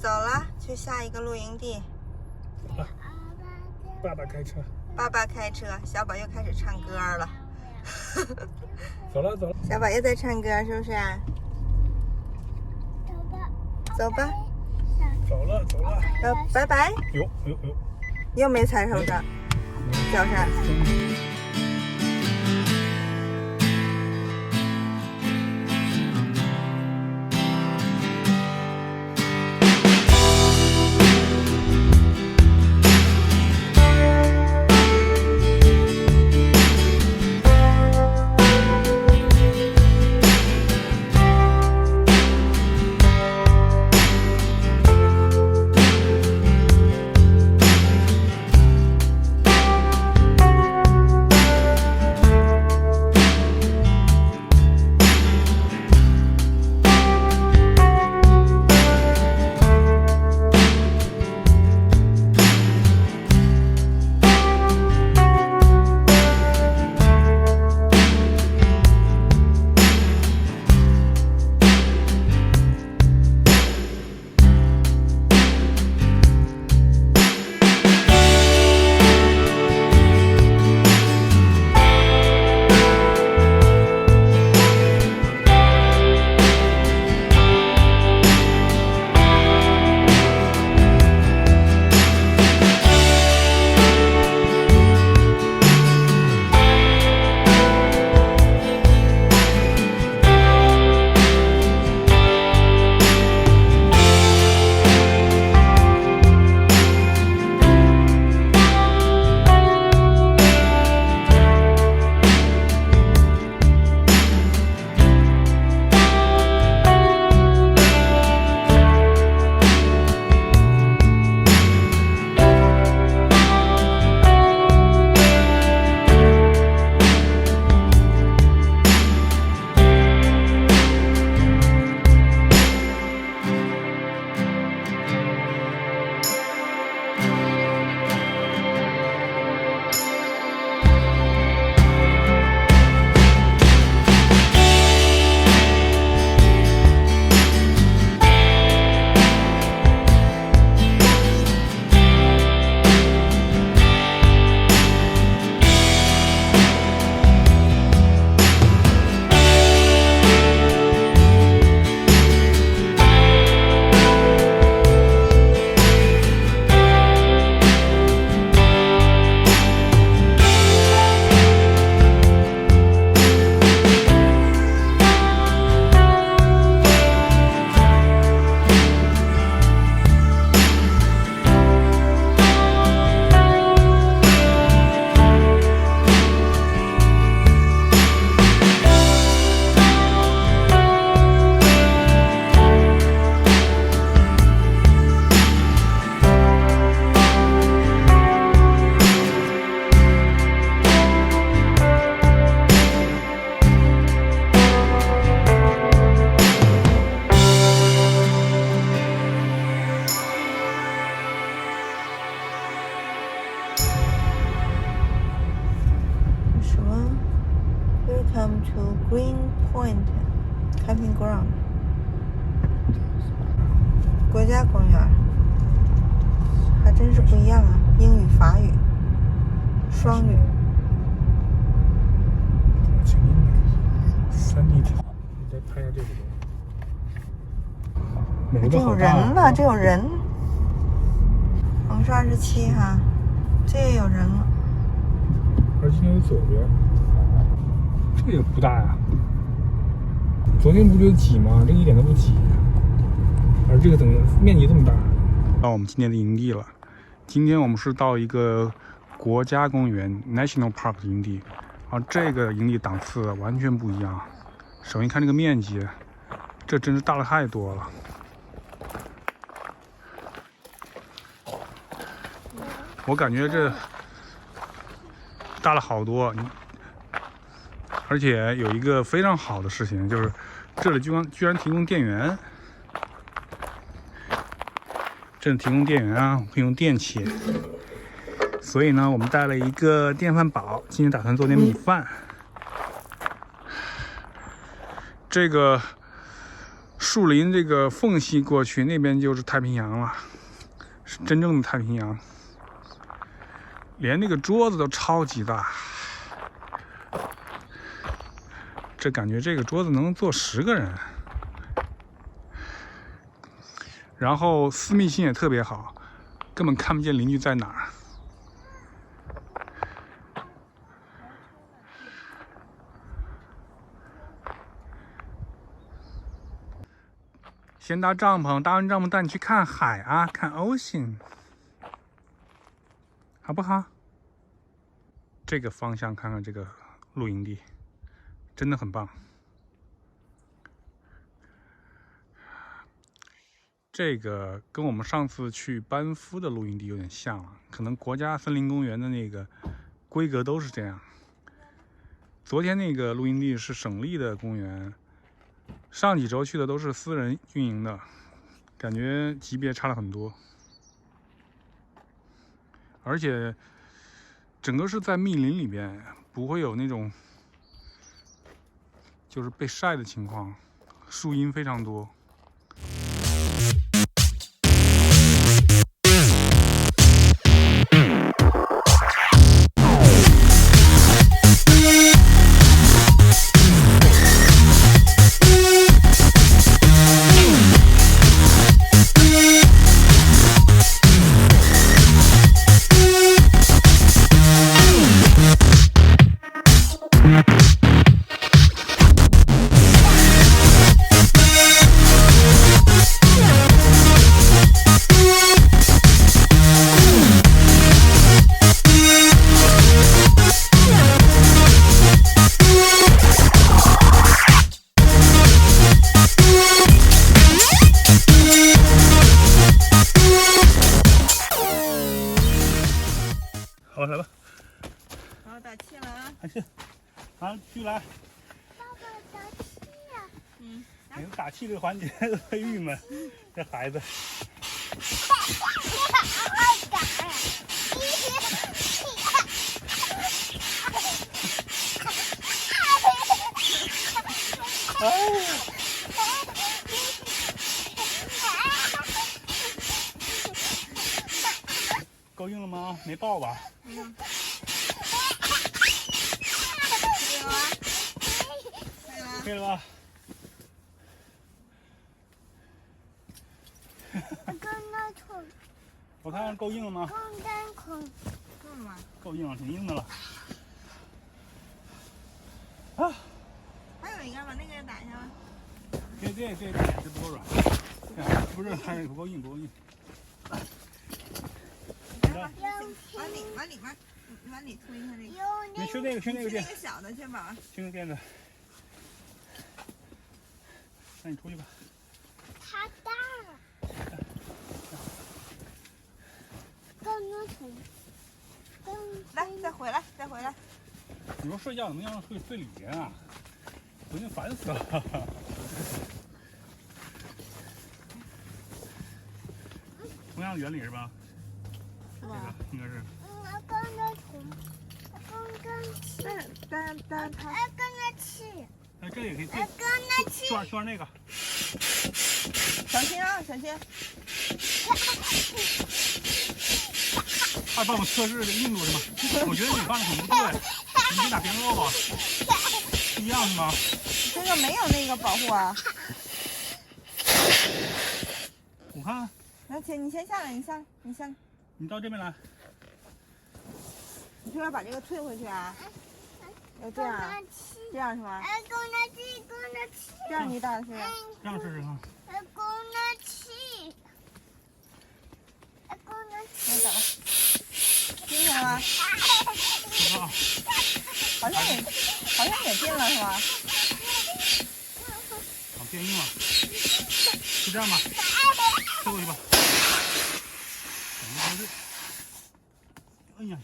走了，去下一个露营地。啊，爸爸开车。爸爸开车，小宝又开始唱歌了。走了走了，小宝又在唱歌，是不是？走吧。走了走了。拜拜。哟，又没踩手上，脚上。Welcome to Green Point Camping Ground 国家公园，还真是不一样啊！英语、法语、双语。请英语，3D 挺好。你再拍一下这个东西。这有人了，这有人。我们是27哈，这也有人了。而今天有左边，这个也不大呀。昨天不觉得挤吗？这个一点都不挤，而这个整个面积这么大。到我们今天的营地了。今天我们是到一个国家公园 National Park 的营地，然后这个营地档次完全不一样。首先看这个面积，这真是大了太多了。我感觉这大了好多，而且有一个非常好的事情，就是这里居然提供电源。这里提供电源啊，可以用电器。所以呢，我们带了一个电饭煲，今天打算做点米饭。这个树林这个缝隙过去，那边就是太平洋了，是真正的太平洋。连那个桌子都超级大，这感觉这个桌子能坐10个人。然后私密性也特别好，根本看不见邻居在哪儿。先搭帐篷，搭完帐篷带你去看海啊，看 ocean， 好不好？这个方向看看这个露营地，真的很棒。这个跟我们上次去班夫的露营地有点像了，可能国家森林公园的那个规格都是这样。昨天那个露营地是省立的公园，上几周去的都是私人运营的，感觉级别差了很多。而且整个是在密林里边，不会有那种就是被晒的情况，树荫非常多。好，来吧。好，打气了啊！还是，啊，继续来。爸爸打气呀！每次打气这个环节都特郁闷，这孩子。爱打。够硬了吗？没爆吧？可以了吧？我看看够硬了吗？够了吗？够硬了，挺硬的了。啊！还有一个，把那个打一下吧。这不够软，不是还是不够硬，不够硬。往里面，往里推一下这个。你去那个那店，个小的去吧。去那个店子。那你出去吧。它大。来，再回来。你说睡觉怎么样？睡最里边啊？昨天烦死了。同样的原理是吧？是吧？应该是。但它。哎，这也可以。圈那个。小心啊，小心！帮我测试这个硬度是吗？我觉得你放的很不对，你这俩别漏吧？一样是吗？这个没有那个保护啊。我看。你先下来，你下。你到这边来。你是要把这个退回去啊？要这样啊？这样是吗？这样你打的是？这样试试看。来打吧。进去了吗？好像也进了是吧？好，变硬了。就这样吧，退过去吧。摁下去。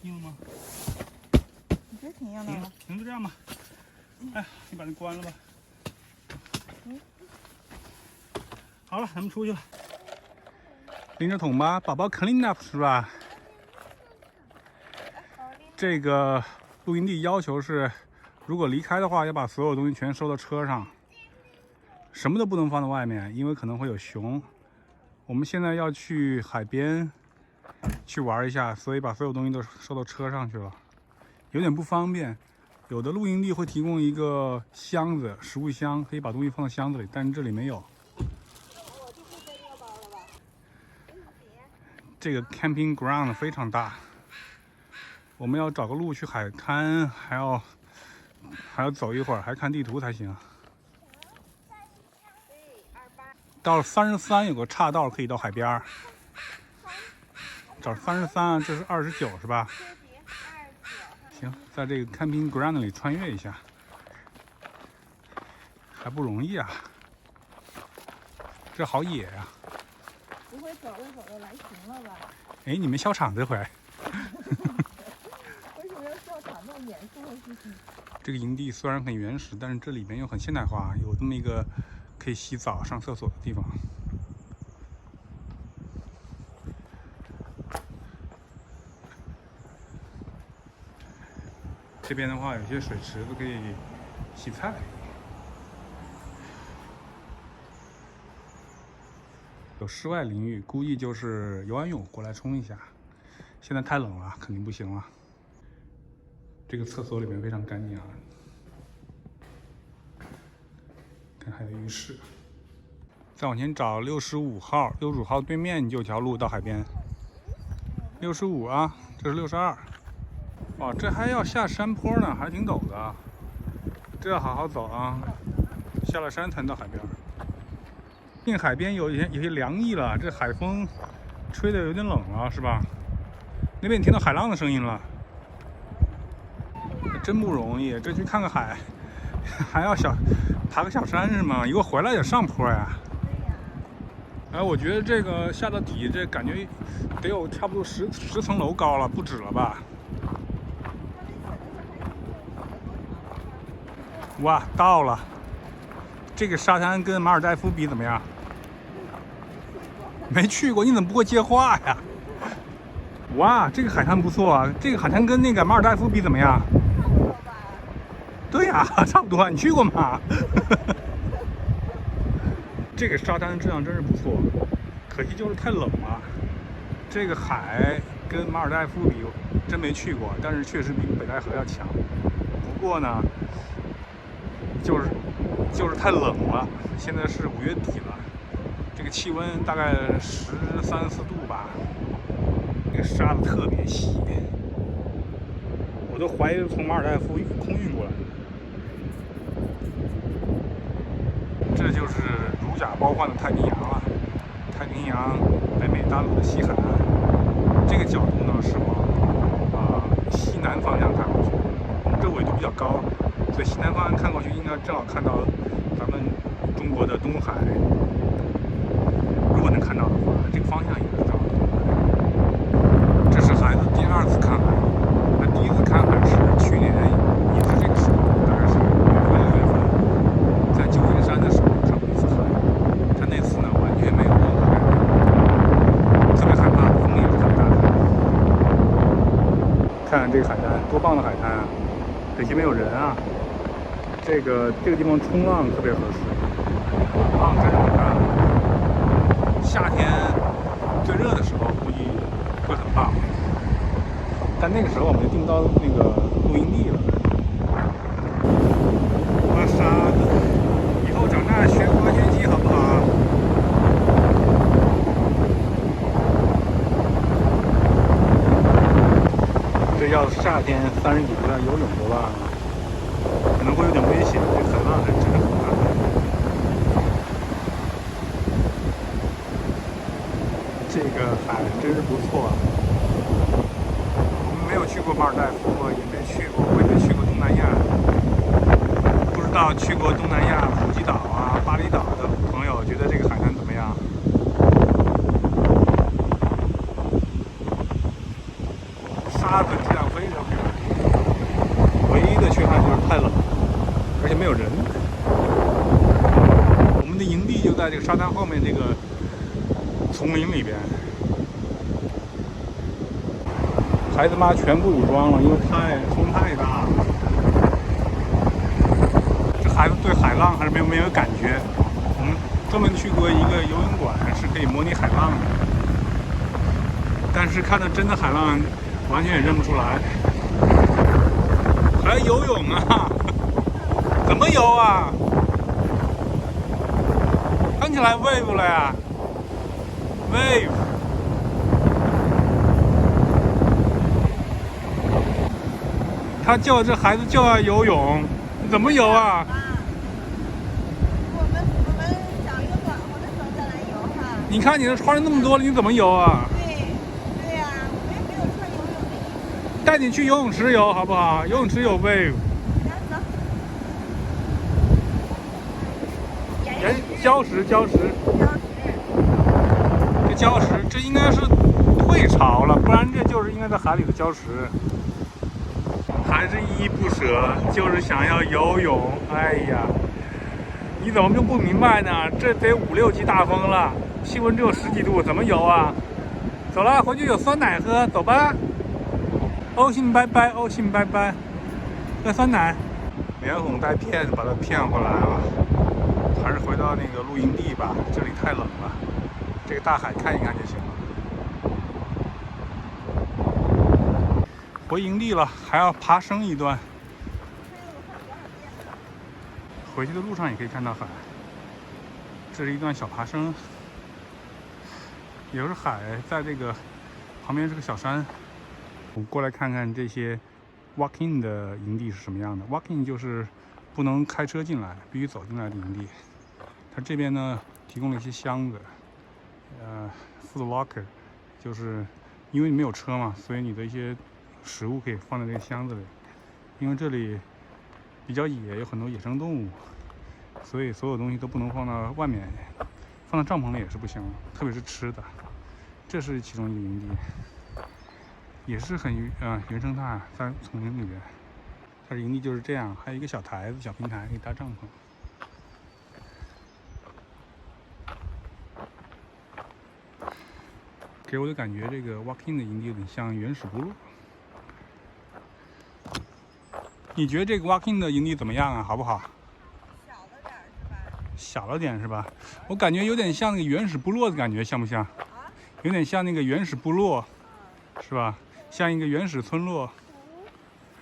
硬吗？我觉得挺硬的了。行，就这样吧。哎，你把它关了吧。好了，咱们出去了。拎着桶吧，宝宝 clean up 是吧？这个露营地要求是如果离开的话，要把所有东西全收到车上，什么都不能放在外面，因为可能会有熊。我们现在要去海边去玩一下，所以把所有东西都收到车上去了，有点不方便。有的露营地会提供一个箱子，食物箱，可以把东西放到箱子里，但是这里没有。这个 camping ground 非常大，我们要找个路去海滩，还要走一会儿，还看地图才行。到了33有个岔道可以到海边儿，找33，这是29是吧？行，在这个 camping ground 里穿越一下，还不容易啊，这好野呀！不会走着走着来晴了吧？哎，你们笑场这回？为什么要笑场那么严肃和嘻嘻？这个营地虽然很原始，但是这里面又很现代化，有这么一个可以洗澡、上厕所的地方。这边的话，有些水池子可以洗菜。有室外淋浴，估计就是游完泳过来冲一下。现在太冷了，肯定不行了。这个厕所里面非常干净啊，看还有浴室。再往前找65号，65号对面就有条路到海边。65啊，这是62。哇，这还要下山坡呢，还挺陡的，这要好好走啊，下了山才能到海边。进海边有些凉意了，这海风吹得有点冷了，是吧？那边你听到海浪的声音了，真不容易，这去看个海，还要爬个小山是吗？一会儿回来也上坡呀。哎，我觉得这个下到底，这感觉得有差不多10层楼高了，不止了吧？哇，到了！这个沙滩跟马尔代夫比怎么样？没去过，你怎么不会接话呀？哇，这个海滩不错啊！这个海滩跟那个马尔代夫比怎么样？对呀，差不多。你去过吗？这个沙滩质量真是不错，可惜就是太冷了。这个海跟马尔代夫比，真没去过，但是确实比北戴河要强。不过呢，就是太冷了。现在是5月底了，这个气温大概13、14度吧。这个沙子特别细，我都怀疑从马尔代夫空运过来的。这就是如假包换的太平洋了。太平洋北美大陆的西海岸，这个角度呢是往西南方向看过去。我们这纬度比较高，所以西南方向看过去应该正好看到咱们中国的东海。如果能看到的话，这个方向也是正好。这是孩子第2次看海，他第1次看海是去年，也是这个时候，大概是5月份、6月份，在旧金山的时候看过一次海。他那次呢完全没有任何感觉，特别害怕，风也是很大的。看这个海滩，多棒的海滩啊！可惜没有人啊。这个地方冲浪特别合适，浪真是很大。夏天最热的时候估计会很棒，但那个时候我们就订不到那个露营地了。挖沙子，以后长大学滑雪机好不好？这要夏天30几度要游泳的话，可能会有点危险，这海浪还真是很大。这个海真是不错。我们没有去过马尔代夫，我也没去过东南亚。不知道去过东南亚普吉岛啊、巴厘岛的朋友，觉得这个海滩怎么样？沙子质量非常非常低，唯一的缺憾就是太冷，而且没有人。我们的营地就在这个沙滩后面这个丛林里边。孩子妈全部武装了，因为风太大了。孩子对海浪还是没有感觉。我们专门去过一个游泳馆，是可以模拟海浪的，但是看到真的海浪，完全也认不出来。还游泳啊？怎么游啊？看起来 wave 了呀 ，wave。他叫这孩子就要游泳，怎么游啊？我们找一个暖和的时候再来游哈。你看你这穿了那么多了，你怎么游啊？对呀，我们也没有穿游泳的衣服。带你去游泳池游好不好？游泳池有 wave。礁石，这礁石，这应该是退潮了，不然这就是应该在海里的礁石。还是依依不舍，就是想要游泳。哎呀，你怎么就不明白呢？这得5、6级大风了，气温只有10几度，怎么游啊？走了，回去有酸奶喝，走吧。欧信拜拜，欧信拜拜，喝酸奶。连哄带骗把他骗回来了。还是回到那个露营地吧，这里太冷了，这个大海看一看就行了。回营地了，还要爬升一段。回去的路上也可以看到海，这是一段小爬升，也就是海在这个旁边是个小山。我们过来看看这些 walk-in 的营地是什么样的。walk-in 就是不能开车进来，必须走进来的营地。它这边呢提供了一些箱子，food locker， 就是因为你没有车嘛，所以你的一些食物可以放在这个箱子里。因为这里比较野，有很多野生动物，所以所有东西都不能放到外面，放到帐篷里也是不行，特别是吃的。这是其中一个营地，也是很原生态，在丛林里面。它的营地就是这样，还有一个小台子、小平台可以搭帐篷。给我的感觉，这个 walk-in 的营地有点像原始部落。你觉得这个 walk-in 的营地怎么样啊？好不好？小了点是吧？小了点是吧？我感觉有点像那个原始部落的感觉，像不像？有点像那个原始部落，是吧？像一个原始村落。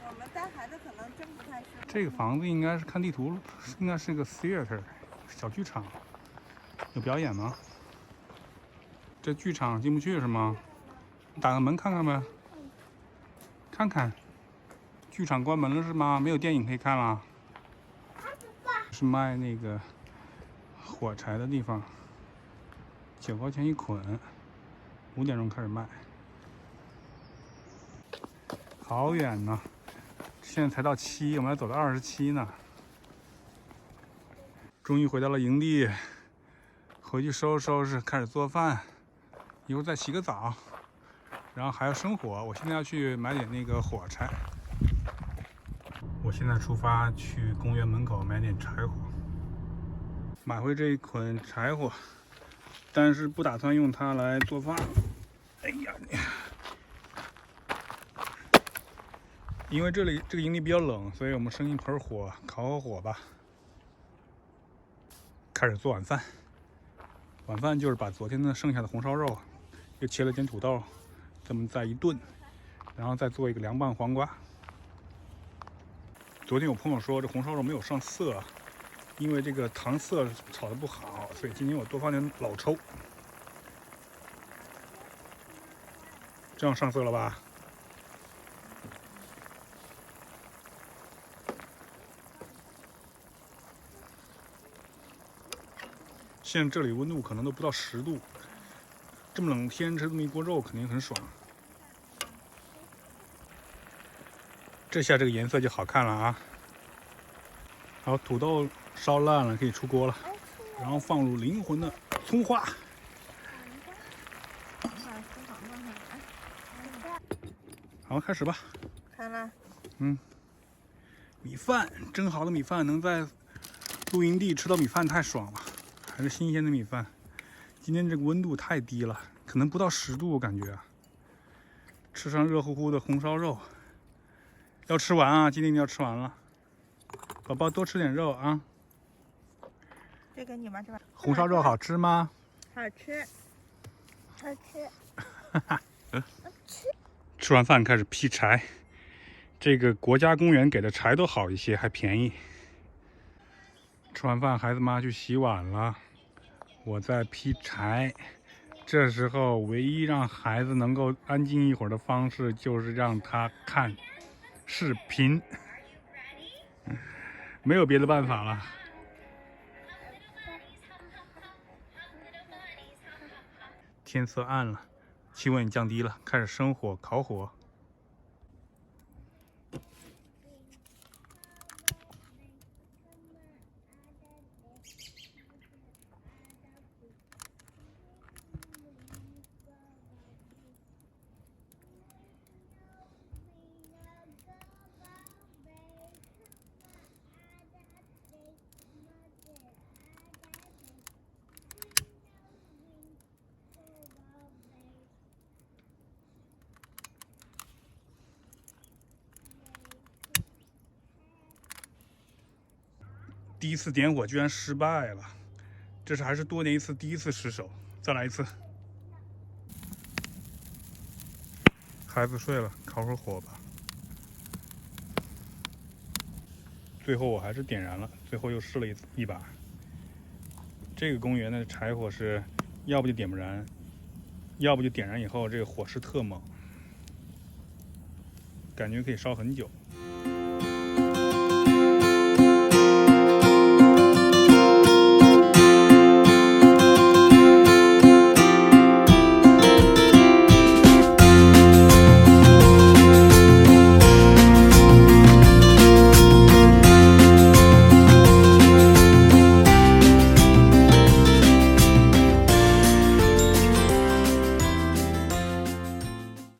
我们带孩子可能真不太适合。这个房子应该是看地图，应该是个 theater 小剧场。有表演吗？这剧场进不去是吗？打个门看看呗。看看，剧场关门了是吗？没有电影可以看了。是卖那个火柴的地方，9块钱一捆，5点钟开始卖。好远呢，现在才到7，我们要走到27呢。终于回到了营地，回去收拾收拾，开始做饭。一会儿再洗个澡，然后还要生火。我现在要去买点那个火柴。我现在出发去公园门口买点柴火，买回这一捆柴火，但是不打算用它来做饭。哎呀，因为这里这个营地比较冷，所以我们生一盆火，烤烤火吧。开始做晚饭。晚饭就是把昨天的剩下的红烧肉。又切了点土豆，这么再一炖，然后再做一个凉拌黄瓜。昨天有朋友说这红烧肉没有上色，因为这个糖色炒得不好，所以今天我多放点老抽，这样上色了吧？现在这里温度可能都不到10度。这么冷天吃这么一锅肉肯定很爽。这下这个颜色就好看了啊！好，土豆烧烂了，可以出锅了，然后放入灵魂的葱花。好，开始吧。开了。米饭，蒸好的米饭，能在露营地吃到米饭太爽了，还是新鲜的米饭。今天这个温度太低了，可能不到10度，我感觉啊。吃上热乎乎的红烧肉，要吃完啊！今天一定要吃完了，宝宝多吃点肉啊。这给你吧，这把红烧肉好吃吗？好吃。好吃。吃完饭开始劈柴，这个国家公园给的柴都好一些，还便宜。吃完饭，孩子妈去洗碗了，我在劈柴。这时候，唯一让孩子能够安静一会儿的方式，就是让他看视频，没有别的办法了。天色暗了，气温也降低了，开始生火烤火。第一次点火居然失败了，这是还是多年一次第一次失手，再来一次。孩子睡了，烤会火吧。最后我还是点燃了，最后又试了一把。这个公园的柴火是，要不就点不燃，要不就点燃以后这个火势特猛，感觉可以烧很久。